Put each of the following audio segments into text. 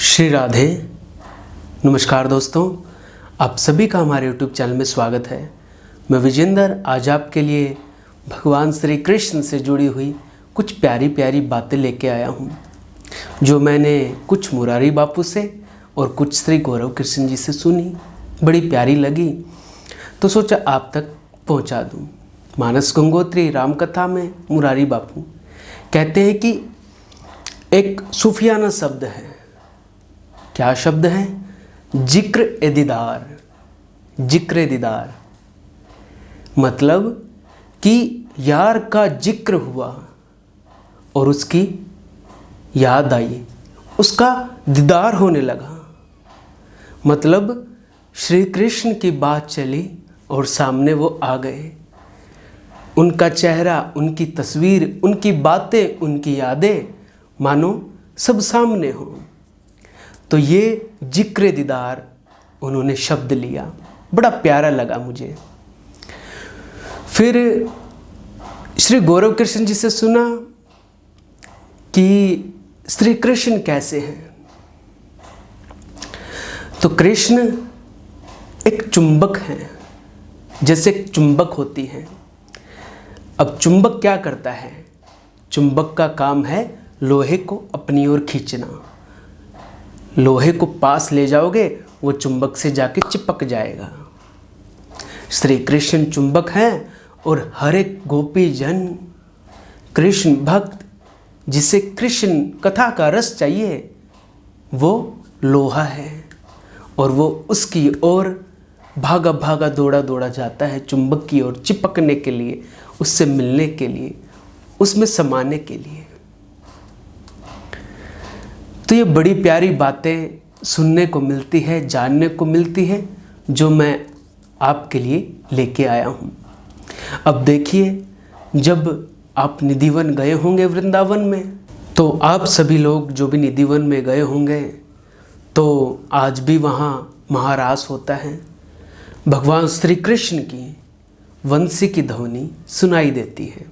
श्री राधे। नमस्कार दोस्तों, आप सभी का हमारे YouTube चैनल में स्वागत है। मैं विजेंद्र आज आपके लिए भगवान श्री कृष्ण से जुड़ी हुई कुछ प्यारी प्यारी बातें लेके आया हूँ, जो मैंने कुछ मुरारी बापू से और कुछ श्री गौरव कृष्ण जी से सुनी। बड़ी प्यारी लगी तो सोचा आप तक पहुँचा दूँ। मानस गंगोत्री रामकथा में मुरारी बापू कहते हैं कि एक सूफियाना शब्द है। क्या शब्द है? जिक्र ए दीदार। जिक्र ए दीदार मतलब कि यार का जिक्र हुआ और उसकी याद आई, उसका दीदार होने लगा। मतलब श्री कृष्ण की बात चली और सामने वो आ गए। उनका चेहरा, उनकी तस्वीर, उनकी बातें, उनकी यादें मानो सब सामने हो। तो ये जिक्र दीदार उन्होंने शब्द लिया, बड़ा प्यारा लगा मुझे। फिर श्री गौरव कृष्ण जी से सुना कि श्री कृष्ण कैसे हैं। तो कृष्ण एक चुंबक हैं, जैसे एक चुंबक होती है। अब चुंबक क्या करता है? चुंबक का काम है लोहे को अपनी ओर खींचना। लोहे को पास ले जाओगे वो चुंबक से जाके चिपक जाएगा। श्री कृष्ण चुंबक हैं और हर एक गोपी जन, कृष्ण भक्त, जिसे कृष्ण कथा का रस चाहिए, वो लोहा है और वो उसकी ओर भागा भागा दौड़ा दौड़ा जाता है, चुंबक की ओर चिपकने के लिए, उससे मिलने के लिए, उसमें समाने के लिए। तो ये बड़ी प्यारी बातें सुनने को मिलती है, जानने को मिलती है, जो मैं आपके लिए लेके आया हूँ। अब देखिए, जब आप निधिवन गए होंगे वृंदावन में, तो आप सभी लोग जो भी निधिवन में गए होंगे, तो आज भी वहाँ महारास होता है। भगवान श्री कृष्ण की वंशी की ध्वनि सुनाई देती है,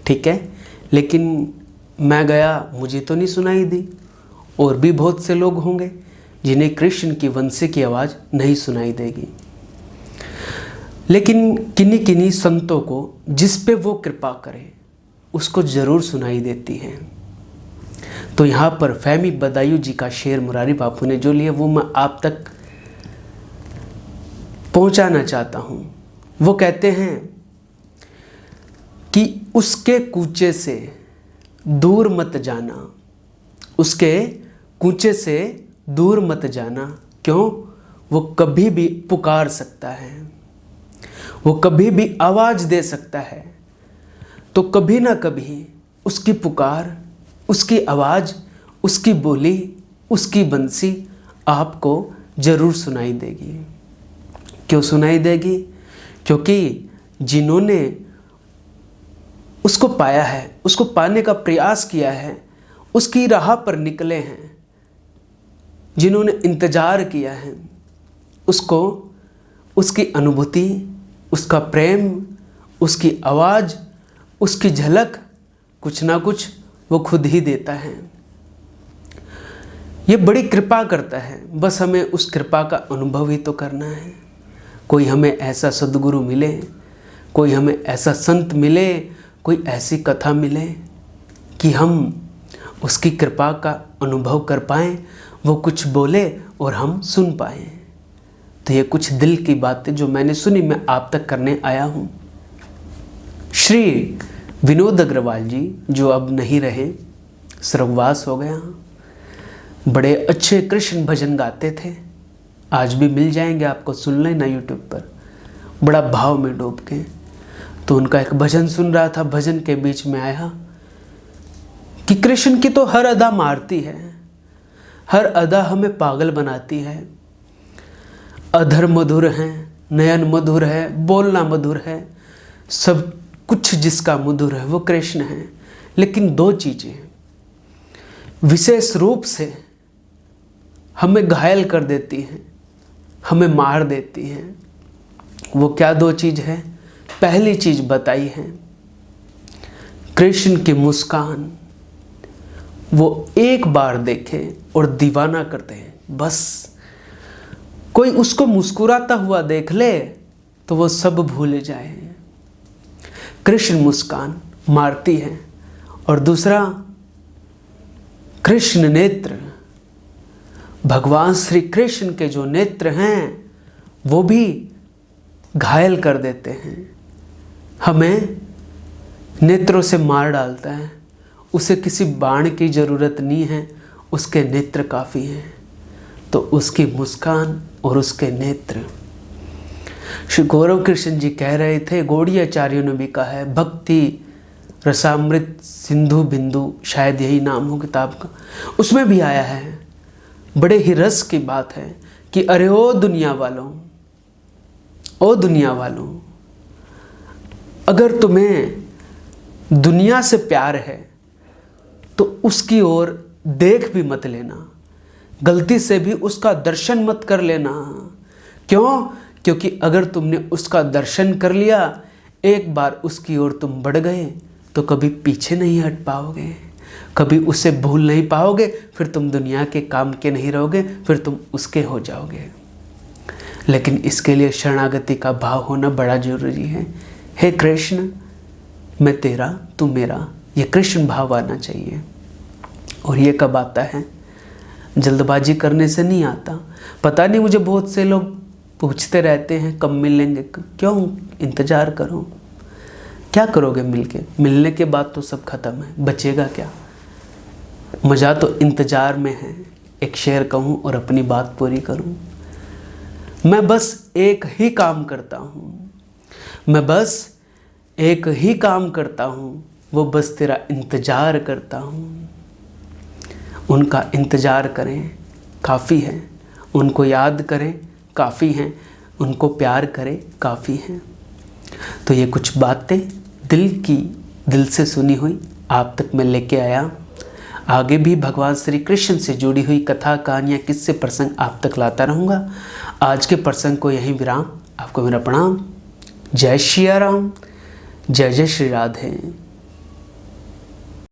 ठीक है। लेकिन मैं गया, मुझे तो नहीं सुनाई दी। और भी बहुत से लोग होंगे जिन्हें कृष्ण की वंशी की आवाज़ नहीं सुनाई देगी। लेकिन किन्हीं किन्हीं संतों को, जिस पे वो कृपा करे, उसको ज़रूर सुनाई देती है। तो यहाँ पर फहमी बदायूं जी का शेर मुरारी बापू ने जो लिया, वो मैं आप तक पहुँचाना चाहता हूँ। वो कहते हैं कि उसके कूचे से दूर मत जाना, उसके कूचे से दूर मत जाना। क्यों? वो कभी भी पुकार सकता है, वो कभी भी आवाज़ दे सकता है। तो कभी ना कभी उसकी पुकार, उसकी आवाज़, उसकी बोली, उसकी बंसी आपको ज़रूर सुनाई देगी। क्यों सुनाई देगी? क्योंकि जिन्होंने उसको पाया है, उसको पाने का प्रयास किया है, उसकी राह पर निकले हैं, जिन्होंने इंतज़ार किया है, उसको उसकी अनुभूति, उसका प्रेम, उसकी आवाज़, उसकी झलक, कुछ ना कुछ वो खुद ही देता है। ये बड़ी कृपा करता है, बस हमें उस कृपा का अनुभव ही तो करना है। कोई हमें ऐसा सद्गुरु मिले, कोई हमें ऐसा संत मिले, कोई ऐसी कथा मिले कि हम उसकी कृपा का अनुभव कर पाएँ, वो कुछ बोले और हम सुन पाएँ। तो ये कुछ दिल की बातें जो मैंने सुनी, मैं आप तक करने आया हूँ। श्री विनोद अग्रवाल जी, जो अब नहीं रहे, स्वर्गवास हो गया, बड़े अच्छे कृष्ण भजन गाते थे। आज भी मिल जाएंगे आपको, सुन लेना यूट्यूब पर, बड़ा भाव में डूब के। तो उनका एक भजन सुन रहा था, भजन के बीच में आया कि कृष्ण की तो हर अदा मारती है, हर अदा हमें पागल बनाती है। अधर मधुर है, नयन मधुर है, बोलना मधुर है, सब कुछ जिसका मधुर है वो कृष्ण है। लेकिन दो चीज़ें विशेष रूप से हमें घायल कर देती हैं, हमें मार देती हैं। वो क्या दो चीज़ है? पहली चीज़ बताई है, कृष्ण की मुस्कान, वो एक बार देखे और दीवाना कर दें। बस कोई उसको मुस्कुराता हुआ देख ले तो वो सब भूल जाए। कृष्ण मुस्कान मारती है। और दूसरा, कृष्ण नेत्र, भगवान श्री कृष्ण के जो नेत्र हैं वो भी घायल कर देते हैं, हमें नेत्रों से मार डालता है। उसे किसी बाण की ज़रूरत नहीं है, उसके नेत्र काफ़ी हैं। तो उसकी मुस्कान और उसके नेत्र। श्री गौरव कृष्ण जी कह रहे थे, गौड़ीय आचार्यों ने भी कहा है, भक्ति रसामृत सिंधु बिंदु, शायद यही नाम हो किताब का, उसमें भी आया है, बड़े ही रस की बात है कि अरे ओ दुनिया वालों, ओ दुनिया वालों, अगर तुम्हें दुनिया से प्यार है तो उसकी ओर देख भी मत लेना, गलती से भी उसका दर्शन मत कर लेना। क्यों? क्योंकि अगर तुमने उसका दर्शन कर लिया, एक बार उसकी ओर तुम बढ़ गए तो कभी पीछे नहीं हट पाओगे, कभी उसे भूल नहीं पाओगे, फिर तुम दुनिया के काम के नहीं रहोगे, फिर तुम उसके हो जाओगे। लेकिन इसके लिए शरणागति का भाव होना बड़ा जरूरी है। हे कृष्ण, मैं तेरा, तू मेरा, ये कृष्ण भाव आना चाहिए। और ये कब आता है? जल्दबाजी करने से नहीं आता। पता नहीं, मुझे बहुत से लोग पूछते रहते हैं कब मिलेंगे, क्यों? इंतज़ार करो। क्या करोगे मिलके? मिलने के बाद तो सब खत्म है, बचेगा क्या? मज़ा तो इंतज़ार में है। एक शेर कहूँ और अपनी बात पूरी करूँ। मैं बस एक ही काम करता हूँ, मैं बस एक ही काम करता हूँ, वो बस तेरा इंतज़ार करता हूँ। उनका इंतज़ार करें, काफ़ी है। उनको याद करें, काफ़ी हैं। उनको प्यार करें, काफ़ी हैं। तो ये कुछ बातें दिल से सुनी हुई आप तक मैं लेके आया। आगे भी भगवान श्री कृष्ण से जुड़ी हुई कथा, कहानियाँ, किस्से, प्रसंग आप तक लाता रहूँगा। आज के प्रसंग को यहीं विराम। आपको मेरा प्रणाम। जय श्री राम, जय जय श्री राधे।